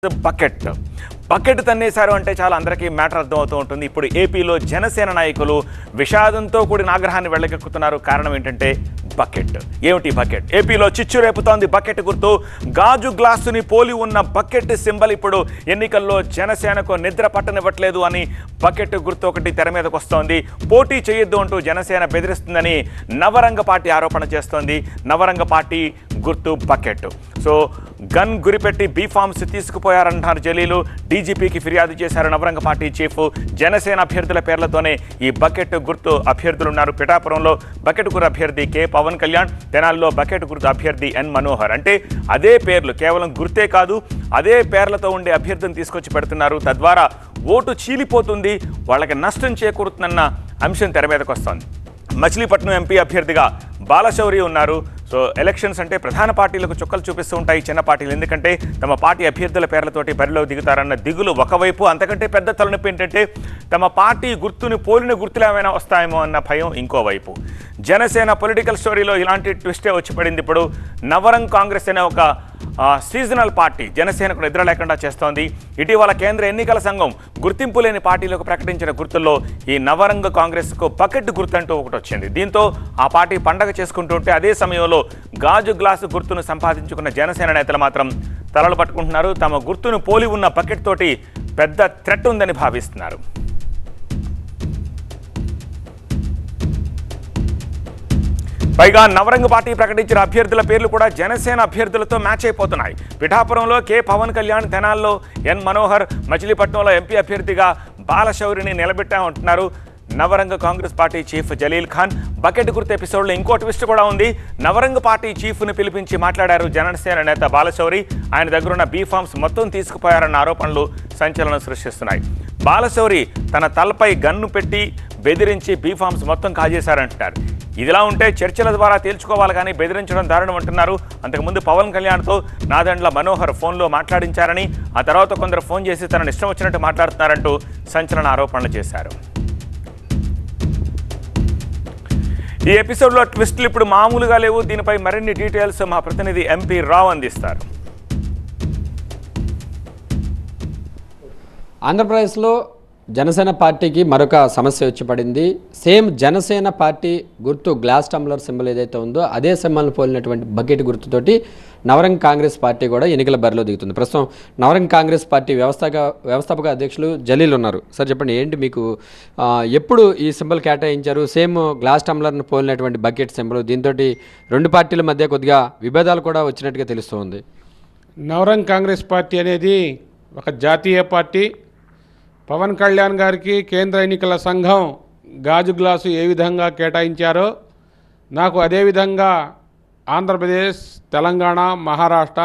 Bucket bucket తన్నేశారు అంటే చాలా అందరికీ మ్యాటర్ అర్థమవుతూ ఉంటుంది. ఇప్పుడు ఏపీలో జనసేన నాయకులు విషాదంతో కూడిన ఆగ్రహాన్ని వెళ్ళగక్కుతున్నారు. కారణం ఏంటంటే బకెట్. ఏమిటి బకెట్? ఏపీలో చిచ్చు రేపుతోంది బకెట్ గుర్తు. గాజు గ్లాసుని పోలి ఉన్న బకెట్ సింబల్ ఇప్పుడు ఎన్నికల్లో జనసేనకు నిద్ర పట్టనివ్వట్లేదు అని బకెట్ గుర్తు ఒకటి తెర మీదకు వస్తోంది. పోటీ చేయొద్దు అంటూ జనసేన బెదిరిస్తుందని నవరంగ పార్టీ ఆరోపణ చేస్తోంది. నవరంగ పార్టీ గుర్తు బకెట్. సో గన్ గురిపెట్టి బీఫామ్స్ తీసుకుపోయారంటున్నారు జలీలు. డీజీపీకి ఫిర్యాదు చేశారు నవరంగ పార్టీ చీఫ్. జనసేన అభ్యర్థుల పేర్లతోనే ఈ బకెట్ గుర్తు అభ్యర్థులున్నారు. పిఠాపురంలో బకెట్ గుర్తు అభ్యర్థి కె పవన్ కళ్యాణ్, తెనాలిలో బకెట్ గుర్తు అభ్యర్థి ఎన్ మనోహర్. అంటే అదే పేర్లు, కేవలం గుర్తే కాదు అదే పేర్లతో ఉండే అభ్యర్థిని తీసుకొచ్చి పెడుతున్నారు. తద్వారా ఓటు చీలిపోతుంది, వాళ్ళకి నష్టం చేకూరుతుందన్న అంశం తెర మీదకు వస్తోంది. మచిలీపట్నం ఎంపీ అభ్యర్థిగా బాలశౌరి ఉన్నారు. సో ఎలక్షన్స్ అంటే ప్రధాన పార్టీలకు చుక్కలు చూపిస్తూ ఉంటాయి చిన్న పార్టీలు. ఎందుకంటే తమ పార్టీ అభ్యర్థుల పేర్లతోటి బరిలో దిగుతారన్న దిగులు ఒకవైపు, అంతకంటే పెద్ద తలనొప్పి ఏంటంటే తమ పార్టీ గుర్తుని పోలిన గుర్తులు ఏమైనా వస్తాయేమో అన్న భయం ఇంకోవైపు. జనసేన పొలిటికల్ స్టోరీలో ఇలాంటి ట్విస్టే వచ్చి పడింది. ఇప్పుడు నవరంగ్ కాంగ్రెస్ అనే ఒక సీజనల్ పార్టీ జనసేనకు నిద్ర లేకుండా చేస్తోంది. ఇటీవల కేంద్ర ఎన్నికల సంఘం గుర్తింపు లేని పార్టీలకు ప్రకటించిన గుర్తుల్లో ఈ నవరంగ కాంగ్రెస్కు బకెట్ గుర్తు అంటూ ఒకటి వచ్చింది. దీంతో ఆ పార్టీ పండగ చేసుకుంటుంటే అదే సమయంలో గాజు గ్లాసు గుర్తును సంపాదించుకున్న జనసేన నేతలు మాత్రం తలలు పట్టుకుంటున్నారు. తమ గుర్తును పోలి ఉన్న బకెట్ తోటి పెద్ద థ్రెట్ ఉందని భావిస్తున్నారు. పైగా నవరంగ పార్టీ ప్రకటించిన అభ్యర్థుల పేర్లు కూడా జనసేన అభ్యర్థులతో మ్యాచ్ అయిపోతున్నాయి. పిఠాపురంలో కె పవన్ కళ్యాణ్, తెనాల్లో ఎన్ మనోహర్, మచిలీపట్నంలో ఎంపీ అభ్యర్థిగా బాలశౌరిని నిలబెట్టామంటున్నారు Navaranga Congress party chief Jaleel Khan. Bucket గుర్తు ఎపిసోడ్లో ఇంకో ట్విస్ట్ కూడా ఉంది. నవరంగ పార్టీ చీఫ్ను పిలిపించి మాట్లాడారు జనసేన నేత బాలశౌరి. ఆయన దగ్గరున్న బీఫామ్స్ మొత్తం తీసుకుపోయారన్న ఆరోపణలు సంచలనం సృష్టిస్తున్నాయి. బాలశౌరి తన తలపై గన్ను పెట్టి బెదిరించి బీఫామ్స్ మొత్తం కాజేశారంటున్నారు. ఇదిలా ఉంటే చర్చల ద్వారా తేల్చుకోవాలి కానీ బెదిరించడం దారుణం అంటున్నారు. అంతకుముందు పవన్ కళ్యాణ్తో నాదెండ్ల మనోహర్ ఫోన్లో మాట్లాడించారని, ఆ తర్వాత కొందరు ఫోన్ చేసి తనను ఇష్టం వచ్చినట్టు మాట్లాడుతున్నారంటూ సంచలన ఆరోపణలు చేశారు. ఈ ఎపిసోడ్లో ట్విస్టులు ఇప్పుడు మామూలుగా లేవు. దీనిపై మరిన్ని డీటెయిల్స్ మా ప్రతినిధి ఎంపీ రావు అందిస్తారు. ఆంధ్రప్రదేశ్లో జనసేన పార్టీకి మరొక సమస్య వచ్చి పడింది. సేమ్ జనసేన పార్టీ గుర్తు గ్లాస్ టంబ్లర్ సింబల్ ఏదైతే ఉందో అదే సింబల్ని పోలినటువంటి బకెట్ గుర్తుతోటి నవరంగ్ కాంగ్రెస్ పార్టీ కూడా ఎన్నికల బరిలో దిగుతుంది. ప్రస్తుతం నవరంగ్ కాంగ్రెస్ పార్టీ వ్యవస్థాపక అధ్యక్షులు జలీల్ ఉన్నారు. సార్ చెప్పండి, ఏంటి మీకు ఎప్పుడు ఈ సింబల్ కేటాయించారు? సేమ్ గ్లాస్ టంబ్లర్ని పోలినటువంటి బకెట్ సింబల్, దీంతో రెండు పార్టీల మధ్య కొద్దిగా విభేదాలు కూడా వచ్చినట్టుగా తెలుస్తోంది. నవరంగ్ కాంగ్రెస్ పార్టీ అనేది ఒక జాతీయ పార్టీ. పవన్ కళ్యాణ్ గారికి కేంద్ర ఎన్నికల సంఘం గాజు గ్లాసు ఏ విధంగా కేటాయించారో నాకు అదేవిధంగా ఆంధ్రప్రదేశ్, తెలంగాణ, మహారాష్ట్ర,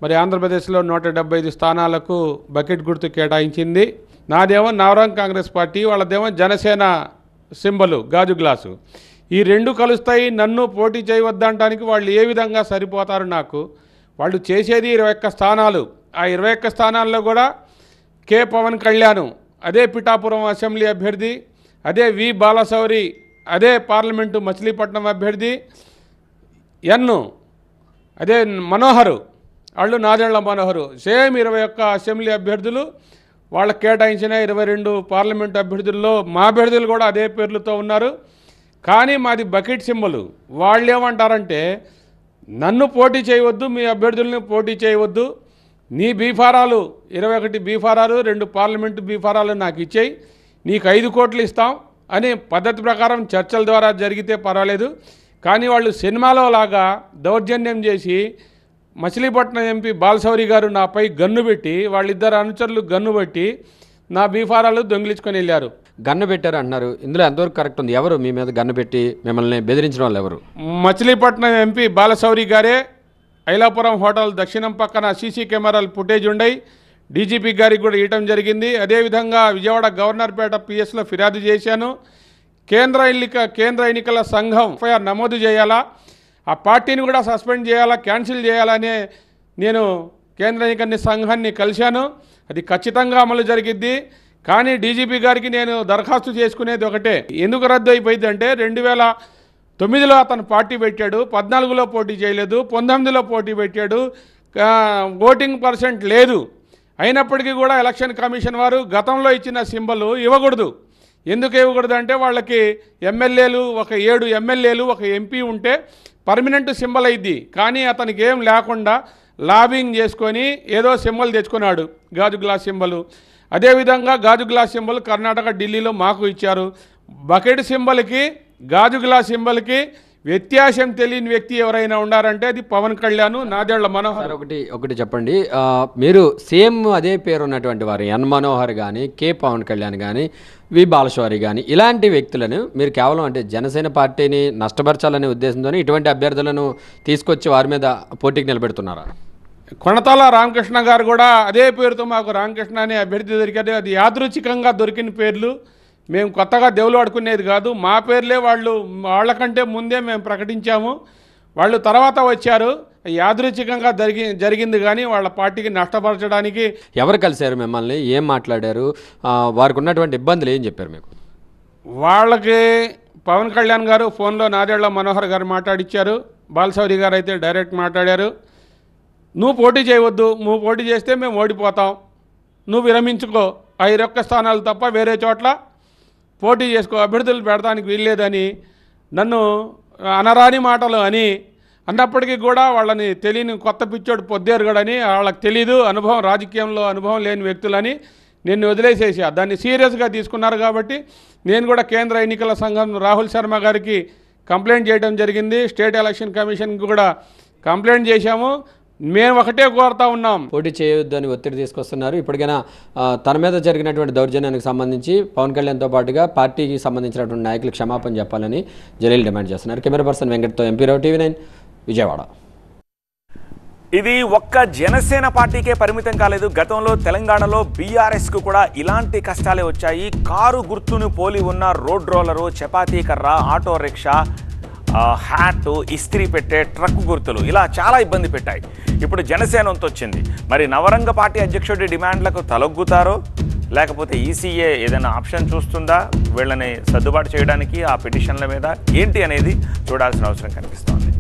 మరి ఆంధ్రప్రదేశ్లో 175 స్థానాలకు బకెట్ గుర్తు కేటాయించింది. నాదేమో నవరంగ్ కాంగ్రెస్ పార్టీ, వాళ్ళదేమో జనసేన సింబలు గాజు గ్లాసు. ఈ రెండు కలుస్తాయి. నన్ను పోటీ చేయవద్దంటానికి వాళ్ళు ఏ విధంగా సరిపోతారు? నాకు వాళ్ళు చేసేది 21 స్థానాలు. ఆ 21 స్థానాల్లో కూడా కె పవన్ కళ్యాణ్ అదే పిఠాపురం అసెంబ్లీ అభ్యర్థి, అదే వి బాలశౌరి అదే పార్లమెంటు మచిలీపట్నం అభ్యర్థి, అదే మనోహరు వాళ్ళు నాదెండ్ల మనోహరు, సేమ్ 21 అసెంబ్లీ అభ్యర్థులు. వాళ్ళకి కేటాయించిన 22 పార్లమెంటు అభ్యర్థుల్లో మా అభ్యర్థులు కూడా అదే పేర్లతో ఉన్నారు. కానీ మాది బకెట్ సింబలు. వాళ్ళు ఏమంటారంటే నన్ను పోటీ చేయవద్దు, మీ అభ్యర్థుల్ని పోటీ చేయవద్దు, నీ బీఫారాలు 21 బీఫారాలు, 2 పార్లమెంటు బీఫారాలు నాకు ఇచ్చేయి, నీకు 5 కోట్లు ఇస్తాం అని పద్ధతి ప్రకారం చర్చల ద్వారా జరిగితే పర్వాలేదు. కానీ వాళ్ళు సినిమాలో లాగా దౌర్జన్యం చేసి మచిలీపట్నం ఎంపీ బాలశౌరి గారు నాపై గన్ను పెట్టి, వాళ్ళిద్దరు అనుచరులు గన్ను పెట్టి నా బీఫారాలు దొంగిలించుకొని వెళ్ళారు. గన్ను పెట్టారు అంటున్నారు. ఇందులో ఎంతవరకు కరెక్ట్ ఉంది? ఎవరు మీ మీద గన్ను పెట్టి మిమ్మల్ని బెదిరించిన వాళ్ళు ఎవరు? మచిలీపట్నం ఎంపీ బాలశౌరి గారే. ఐలాపురం హోటల్ దక్షిణం పక్కన సీసీ కెమెరాలు ఫుటేజ్ ఉన్నాయి. డీజీపీ గారికి కూడా ఇవ్వడం జరిగింది. అదేవిధంగా విజయవాడ గవర్నర్పేట పిఎస్లో ఫిర్యాదు చేశాను. కేంద్ర ఎన్నికల సంఘం ఎఫ్ఐఆర్ నమోదు చేయాలా, ఆ పార్టీని కూడా సస్పెండ్ చేయాలా, క్యాన్సిల్ చేయాలనే నేను కేంద్ర ఎన్నికల సంఘాన్ని కలిశాను. అది ఖచ్చితంగా అమలు జరిగిద్ది. కానీ డీజీపీ గారికి నేను దరఖాస్తు చేసుకునేది ఒకటే, ఎందుకు రద్దు అయిపోయింది అంటే 2009లో అతను పార్టీ పెట్టాడు, 14లో పోటీ చేయలేదు, 19లో పోటీ పెట్టాడు, ఓటింగ్ పర్సెంట్ లేదు. అయినప్పటికీ కూడా ఎలక్షన్ కమిషన్ వారు గతంలో ఇచ్చిన సింబల్ ఇవ్వకూడదు. ఎందుకు ఇవ్వకూడదు అంటే వాళ్ళకి ఎమ్మెల్యేలు ఒక 7 ఎమ్మెల్యేలు ఒక ఎంపీ ఉంటే పర్మనెంట్ సింబల్ అయింది. కానీ అతనికి ఏం లేకుండా లాబింగ్ చేసుకొని ఏదో సింబల్ తెచ్చుకున్నాడు, గాజు గ్లాస్ సింబల్. అదేవిధంగా గాజు గ్లాస్ సింబల్ కర్ణాటక ఢిల్లీలో మాకు ఇచ్చారు. బకెట్ సింబల్కి గాజు గ్లాస్ సింబల్కి వ్యత్యాసం తెలియని వ్యక్తి ఎవరైనా ఉన్నారంటే అది పవన్ కళ్యాణ్, నాదెళ్ల మనోహర్. ఒకటి చెప్పండి, మీరు సేమ్ అదే పేరు ఉన్నటువంటి వారు ఎన్ మనోహర్ కానీ, కే పవన్ కళ్యాణ్ కానీ, వి బాలశౌరి కానీ ఇలాంటి వ్యక్తులను మీరు కేవలం అంటే జనసేన పార్టీని నష్టపరచాలనే ఉద్దేశంతో ఇటువంటి అభ్యర్థులను తీసుకొచ్చి వారి మీద పోటీకి నిలబెడుతున్నారా? కొణతాల రామకృష్ణ గారు కూడా అదే పేరుతో మాకు రామకృష్ణ అనే అభ్యర్థి దొరికారు. అది యాదృచ్ఛికంగా దొరికిన పేర్లు, మేము కొత్తగా దేవులు ఆడుకునేది కాదు. మా పేర్లే వాళ్ళకంటే ముందే మేము ప్రకటించాము, వాళ్ళు తర్వాత వచ్చారు. యాదృచ్ఛికంగా జరిగింది కానీ వాళ్ళ పార్టీకి నష్టపరచడానికి. ఎవరు కలిశారు మిమ్మల్ని, ఏం మాట్లాడారు, వారికి ఉన్నటువంటి ఇబ్బందులు ఏం చెప్పారు మీకు? వాళ్ళకి పవన్ కళ్యాణ్ గారు ఫోన్లో నాదెళ్ల మనోహర్ గారు మాట్లాడిచ్చారు, బాలశౌరి గారు అయితే డైరెక్ట్ మాట్లాడారు. నువ్వు పోటీ చేయవద్దు, నువ్వు పోటీ చేస్తే మేము ఓడిపోతాం, నువ్వు విరమించుకో, 5 స్థానాలు తప్ప వేరే చోట్ల పోటీ చేసుకో, అభ్యర్థులు పెడతానికి వీల్లేదని నన్ను అనరాని మాటలు అన్నప్పటికీ కూడా వాళ్ళని తెలియని కొత్త పిచ్చోడు పొద్దేరుగడని, వాళ్ళకి తెలీదు, రాజకీయంలో అనుభవం లేని వ్యక్తులని నేను వదిలేసేసా. దాన్ని సీరియస్గా తీసుకున్నారు కాబట్టి నేను కూడా కేంద్ర ఎన్నికల సంఘం రాహుల్ శర్మ గారికి కంప్లైంట్ చేయడం జరిగింది. స్టేట్ ఎలక్షన్ కమిషన్కి కూడా కంప్లైంట్ చేశాము. మేము ఒకటే కోరుతా ఉన్నాం, పోటీ చేయొద్దు అని ఒత్తిడి తీసుకొస్తున్నారు. ఇప్పటికైనా తన మీద జరిగినటువంటి దౌర్జన్యానికి సంబంధించి పవన్ కళ్యాణ్తో పాటుగా పార్టీకి సంబంధించినటువంటి నాయకులు క్షమాపణ చెప్పాలని జలీల్ డిమాండ్ చేస్తున్నారు. కెమెరా పర్సన్ వెంకట్తో ఎంపీ రావు, TV9 విజయవాడ. ఇది ఒక్క జనసేన పార్టీకే పరిమితం కాలేదు. గతంలో తెలంగాణలో బీఆర్ఎస్కు కూడా ఇలాంటి కష్టాలే వచ్చాయి. కారు గుర్తును పోలి ఉన్న రోడ్ రోలరు, చపాతీ కర్ర, ఆటో రిక్షా, హ్యాట్, ఇస్త్రీ పెట్టే ట్రక్ గుర్తులు ఇలా చాలా ఇబ్బంది పెట్టాయి. ఇప్పుడు జనసేన వంతు వచ్చింది. మరి నవరంగ పార్టీ అధ్యక్షుడి డిమాండ్లకు తలొగ్గుతారో లేకపోతే ఈసీఏ ఏదైనా ఆప్షన్ చూస్తుందా వీళ్ళని సర్దుబాటు చేయడానికి ఆ పిటిషన్ల మీద ఏంటి అనేది చూడాల్సిన అవసరం కనిపిస్తోంది.